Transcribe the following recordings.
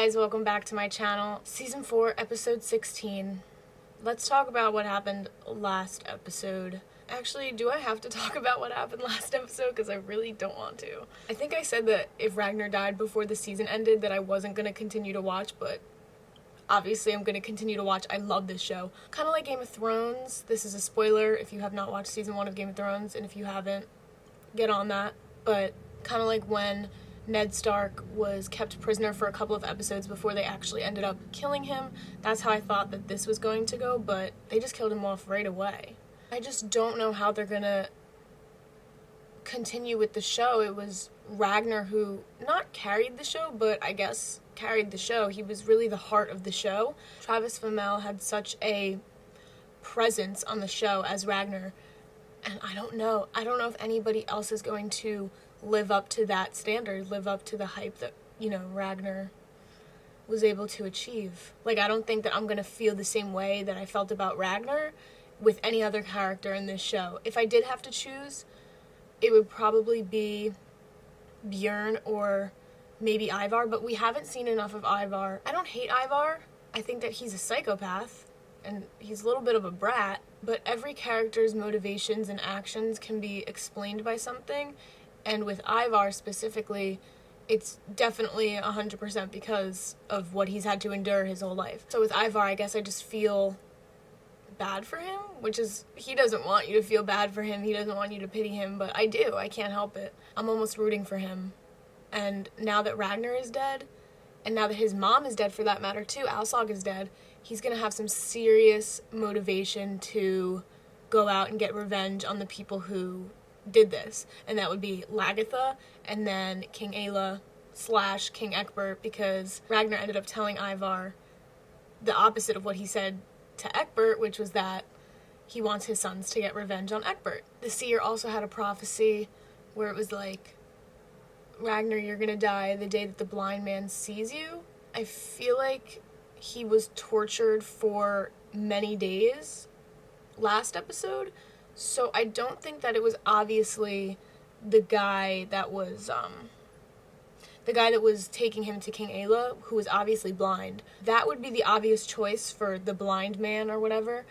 guys, welcome back to my channel. Season 4, episode 16. Let's talk about what happened last episode. Actually, do I have to talk about what happened last episode? Because I really don't want to. I think I said that if Ragnar died before the season ended that I wasn't going to continue to watch, but obviously I'm going to continue to watch. I love this show. Kind of like Game of Thrones. This is a spoiler if you have not watched season 1 of Game of Thrones, and if you haven't, get on that. But kind of like when Ned Stark was kept prisoner for a couple of episodes before they actually ended up killing him. That's how I thought that this was going to go, but they just killed him off right away. I just don't know how they're gonna continue with the show. It was Ragnar who not carried the show, but I guess carried the show. He was really the heart of the show. Travis Fimmel had such a presence on the show as Ragnar, and I don't know if anybody else is going to live up to that standard, live up to the hype that, Ragnar was able to achieve. Like, I don't think that I'm gonna feel the same way that I felt about Ragnar with any other character in this show. If I did have to choose, it would probably be Bjorn or maybe Ivar, but we haven't seen enough of Ivar. I don't hate Ivar. I think that he's a psychopath, and he's a little bit of a brat, but every character's motivations and actions can be explained by something. And with Ivar specifically, it's definitely 100% because of what he's had to endure his whole life. So with Ivar, I guess I just feel bad for him, which is, he doesn't want you to feel bad for him. He doesn't want you to pity him, but I do. I can't help it. I'm almost rooting for him. And now that Ragnar is dead, and now that his mom is dead for that matter too, Alsog is dead, he's going to have some serious motivation to go out and get revenge on the people who did this, and that would be Lagertha and then King Aela / King Egbert, because Ragnar ended up telling Ivar the opposite of what he said to Egbert, which was that he wants his sons to get revenge on Egbert. The seer also had a prophecy where it was like, Ragnar, you're gonna die the day that the blind man sees you. I feel like he was tortured for many days last episode, so I don't think that it was obviously the guy that was taking him to King Aela, who was obviously blind. That would be the obvious choice for the blind man or whatever,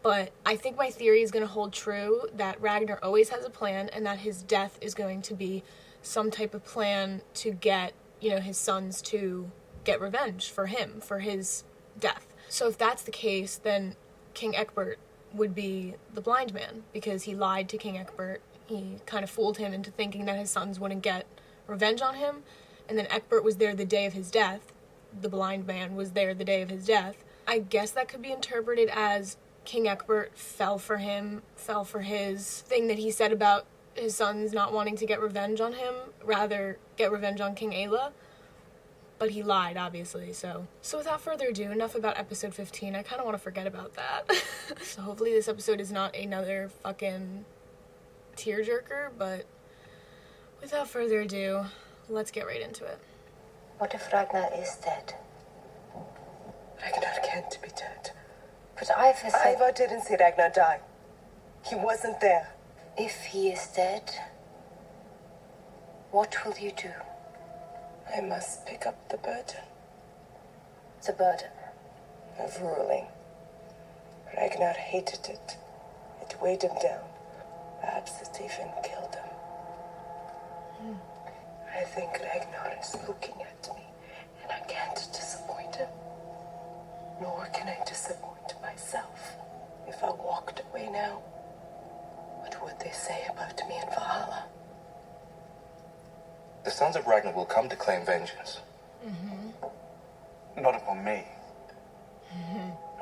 but I think my theory is going to hold true, that Ragnar always has a plan, and that his death is going to be some type of plan to get, his sons to get revenge for him, for his death. So if that's the case, then King Egbert would be the blind man, because he lied to King Egbert. He kind of fooled him into thinking that his sons wouldn't get revenge on him, and then Egbert was there the day of his death. The blind man was there the day of his death. I guess that could be interpreted as King Egbert fell for him, fell for his thing that he said about his sons not wanting to get revenge on him, rather get revenge on King Aela. But he lied, obviously, so without further ado, enough about episode 15. I kind of want to forget about that. So hopefully this episode is not another fucking tearjerker, but without further ado, let's get right into it. What if Ragnar is dead? Ragnar can't be dead. But Ivar didn't see Ragnar die. He wasn't there. If he is dead, what will you do? I must pick up the burden. The burden of ruling. Ragnar hated it. It weighed him down. Perhaps it even killed him. I think Ragnar is looking at me, and I can't disappoint him. Nor can I disappoint myself. If I walked away now, what would they say about me in Valhalla? The sons of Ragnar will come to claim vengeance. Not upon me.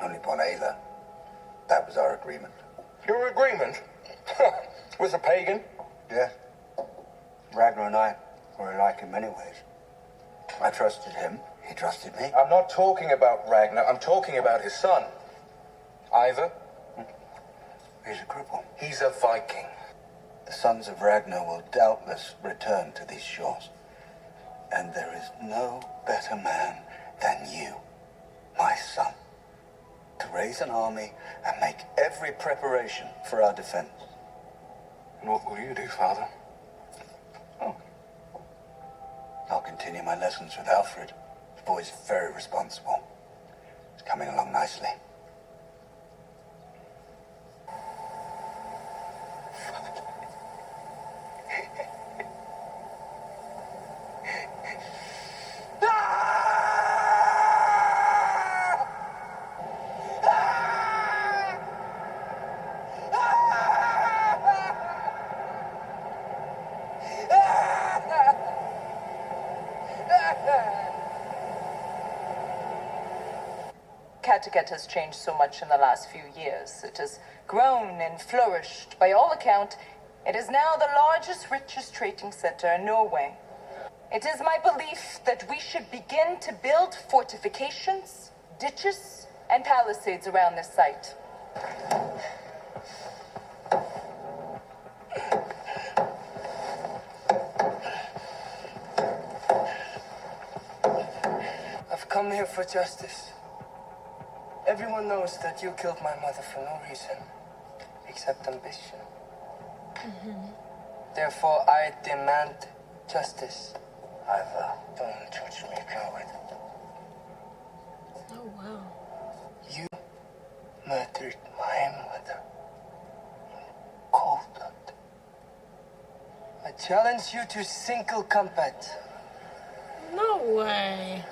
Only upon Aela. That was our agreement. Your agreement? With a pagan? Yes. Ragnar and I were alike in many ways. I trusted him. He trusted me. I'm not talking about Ragnar. I'm talking about his son. Ivar. He's a cripple. He's a Viking. The sons of Ragnar will doubtless return to these shores. And there is no better man than you, my son, to raise an army and make every preparation for our defense. And what will you do, Father? Oh. I'll continue my lessons with Alfred. The boy's very responsible. It's coming along nicely. Kattegat has changed so much in the last few years. It has grown and flourished. By all account, it is now the largest, richest trading center in Norway. It is my belief that we should begin to build fortifications, ditches, and palisades around this site. I've come here for justice. Everyone knows that you killed my mother for no reason, except ambition. Therefore, I demand justice. Don't judge me, coward. Oh, wow. You murdered my mother in cold blood. I challenge you to single combat. No way.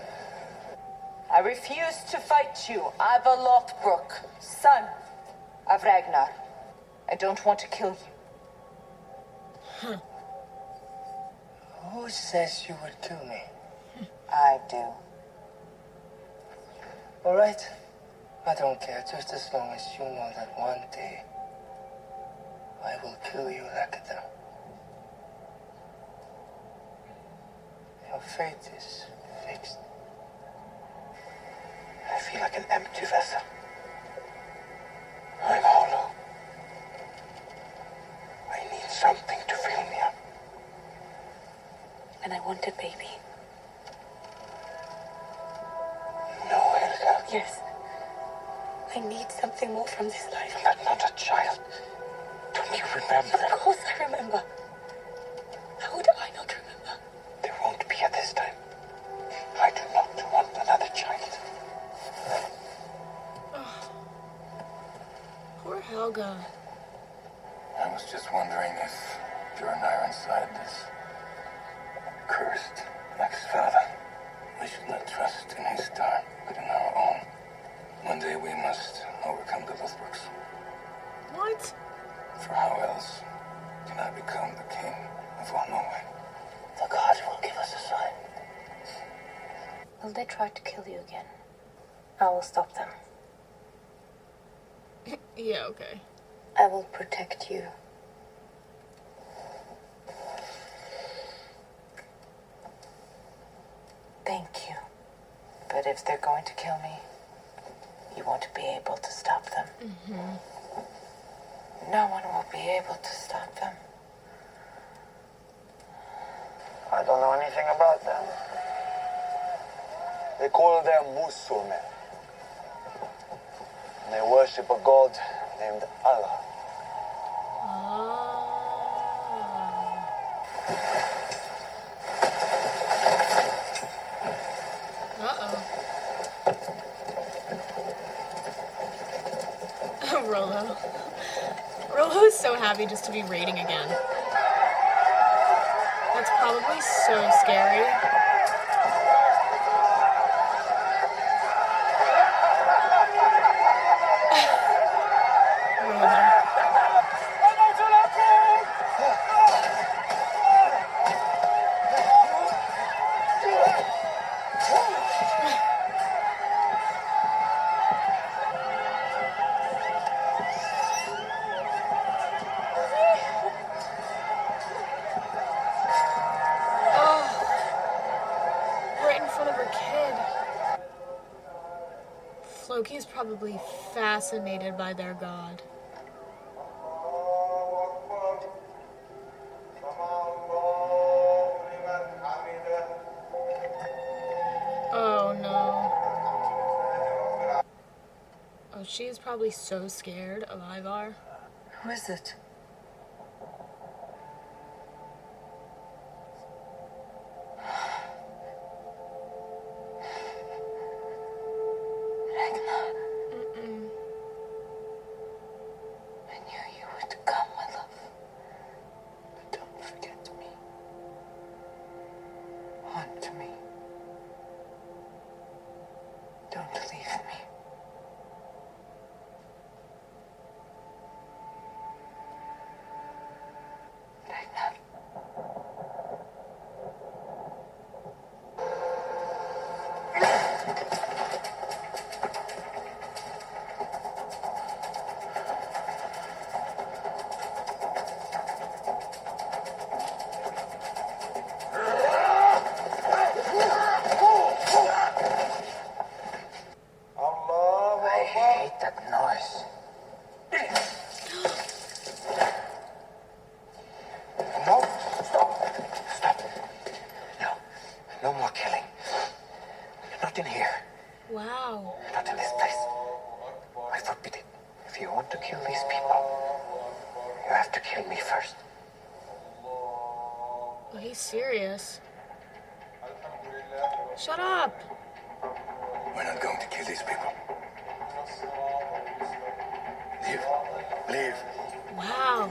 I refuse to fight you, Ivar Lothbrok, son of Ragnar. I don't want to kill you. Who says you would kill me? I do. All right. I don't care, just as long as you know that one day I will kill you, Ragnar. Your fate is fixed. I feel like an empty vessel. I'm hollow. I need something to fill me up. And I want a baby. No, Helga. Yes. I need something more from this life. That's not a child. Don't you remember? Of course I remember. How would I not remember? There won't be at this time. I do not want another child. Poor Helga. I was just wondering if Ragnar inside this cursed ex-father. We should not trust in his time, but in our own. One day we must overcome the Lothbroks. What? For how else can I become the king of all Norway? The gods will give us a sign. Will they try to kill you again? I will stop them. Yeah, okay. I will protect you. Thank you. But if they're going to kill me, you won't be able to stop them. No one will be able to stop them. I don't know anything about them. They call them Musulmen. They worship a god named Allah. Ah. Uh-oh. Rollo. Rollo is so happy just to be raiding again. That's probably so scary. Rollo. Right in front of her kid. Floki is probably fascinated by their god. Oh no. Oh, she is probably so scared of Ivar. Who is it? have to kill me first. Oh, he's serious. Shut up! We're not going to kill these people. Leave. Leave. Wow.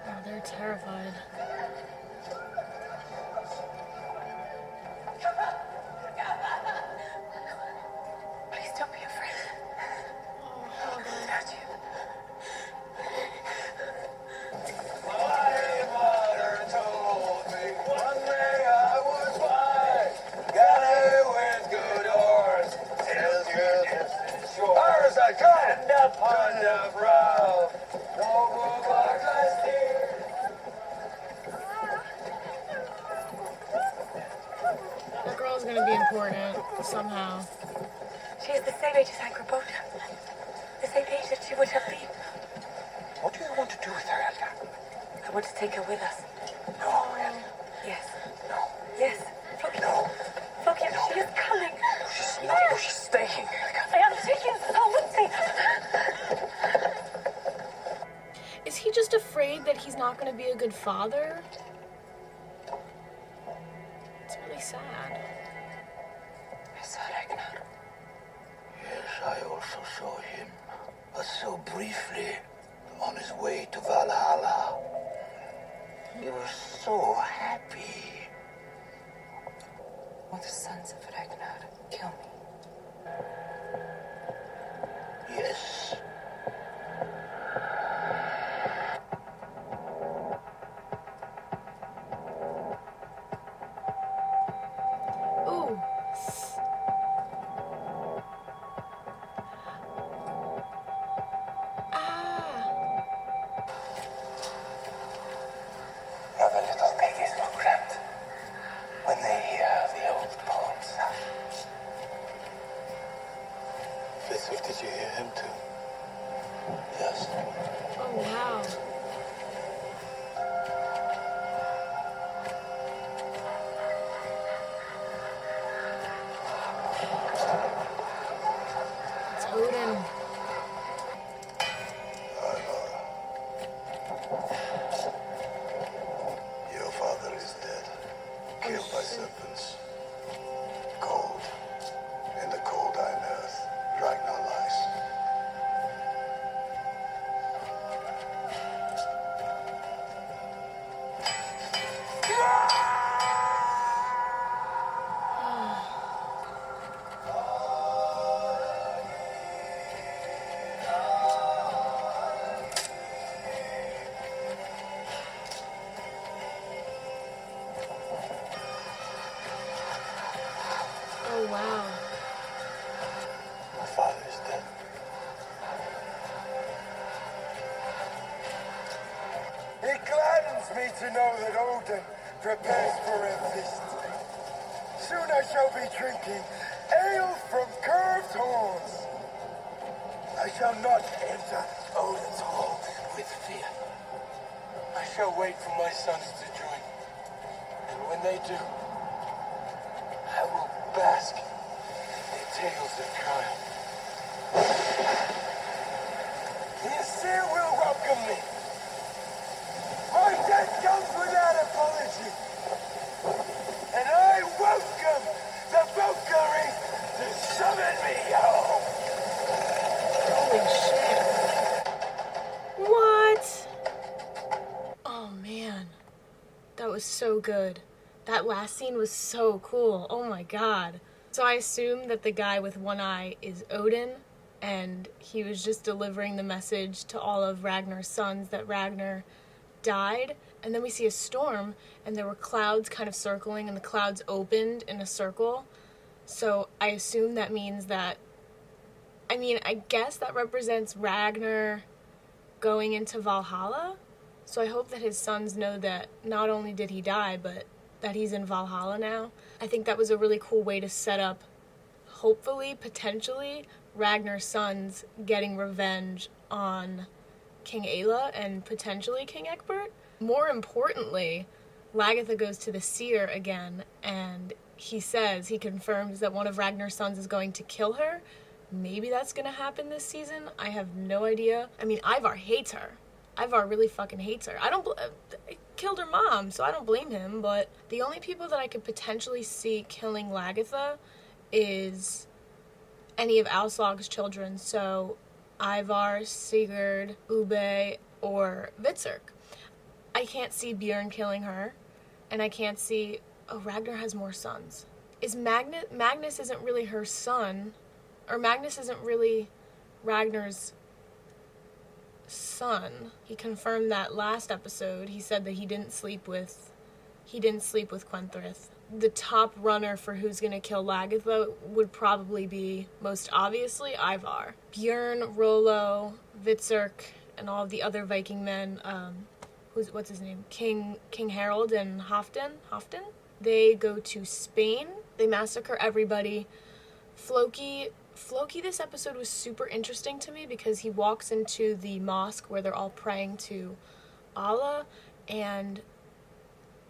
Oh, they're terrified. Please don't be afraid. Oh, Helga. Touch you. My mother told me one day I was fine. Got away with good horse. Till you're just shores I climbed upon the brow. No more bars I steer. That girl's gonna be important somehow. She is the same age as Angrboda. The same age that she would have been. What do you want to do with her, Helga? I want to take her with us. No, really? Yes. No. Yes. Floki. No. Floki, she is coming. She's not. No, she's staying, Helga. I am taking her with me. Is he just afraid that he's not gonna be a good father? It's really sad. I saw Ragnar. Yes, I also saw him, but so briefly, on his way to Valhalla. He was so happy. Will the sons of Ragnar kill me? Yes. Ooh. Ah. Other little piggies look grand when they hear the old poems. Listen, did you hear him too? Yes. Oh, wow. It's Odin. Your father is dead. Killed by serpents. Cold. In the cold iron earth, Ragnar lies. Oh, wow. My father is dead. It gladdens me to know that Odin prepares for a feast. Soon I shall be drinking ale from curved horns. I shall not enter Odin's hall with fear. I shall wait for my sons to join. And when they do, I will bask in tales of triumph. The Asir will welcome me. My death comes without apology. And I welcome the Valkyries to summon me home. Holy shit. What? Oh, man. That was so good. That last scene was so cool. Oh my god. So I assume that the guy with one eye is Odin, and he was just delivering the message to all of Ragnar's sons that Ragnar died. And then we see a storm, and there were clouds kind of circling, and the clouds opened in a circle. So I assume that means that, I guess that represents Ragnar going into Valhalla. So I hope that his sons know that not only did he die, but that he's in Valhalla now. I think that was a really cool way to set up, hopefully, potentially, Ragnar's sons getting revenge on King Ayla and potentially King Egbert. More importantly, Lagertha goes to the seer again, and he confirms that one of Ragnar's sons is going to kill her. Maybe that's going to happen this season. I have no idea. I mean, Ivar hates her. Ivar really fucking hates her. Killed her mom, so I don't blame him, but the only people that I could potentially see killing Lagertha is any of Aslog's children, so Ivar, Sigurd, Ube, or Vitzerk. I can't see Björn killing her, and I can't see... Oh, Ragnar has more sons. Magnus isn't really her son, or Magnus isn't really Ragnar's son. He confirmed that last episode. He said that he didn't sleep with Quenthrith. The top runner for who's gonna kill Lagertha would probably be, most obviously, Ivar. Björn, Rollo, Vitzerk, and all of the other Viking men, what's his name? King Harold and Halfdan? They go to Spain. They massacre everybody. Floki, this episode was super interesting to me because he walks into the mosque where they're all praying to Allah, and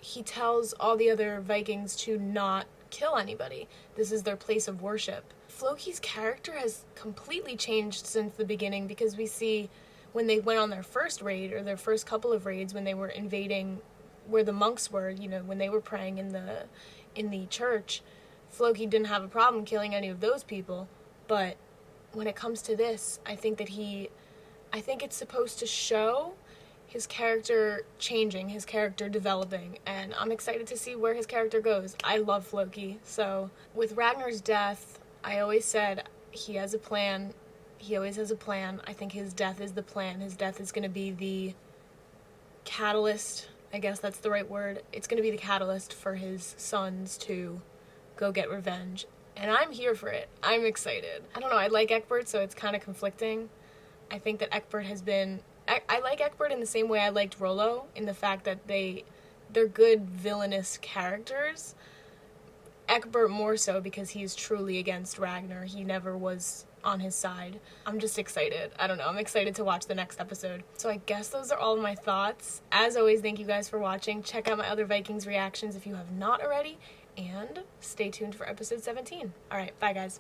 he tells all the other Vikings to not kill anybody. This is their place of worship. Floki's character has completely changed since the beginning, because we see when they went on their first raid, or their first couple of raids, when they were invading where the monks were, when they were praying in the church, Floki didn't have a problem killing any of those people. But when it comes to this, I think it's supposed to show his character changing, his character developing, and I'm excited to see where his character goes. I love Floki. So with Ragnar's death, I always said he has a plan. He always has a plan. I think his death is the plan. His death is going to be the catalyst. I guess that's the right word. It's going to be the catalyst for his sons to go get revenge. And I'm here for it. I'm excited. I don't know, I like Egbert, so it's kind of conflicting. I think that Egbert has been... I like Egbert in the same way I liked Rollo, in the fact that they're good villainous characters. Egbert more so because he's truly against Ragnar. He never was on his side. I'm just excited. I don't know. I'm excited to watch the next episode. So I guess those are all of my thoughts. As always, thank you guys for watching. Check out my other Vikings reactions if you have not already. And stay tuned for episode 17. Alright, bye guys.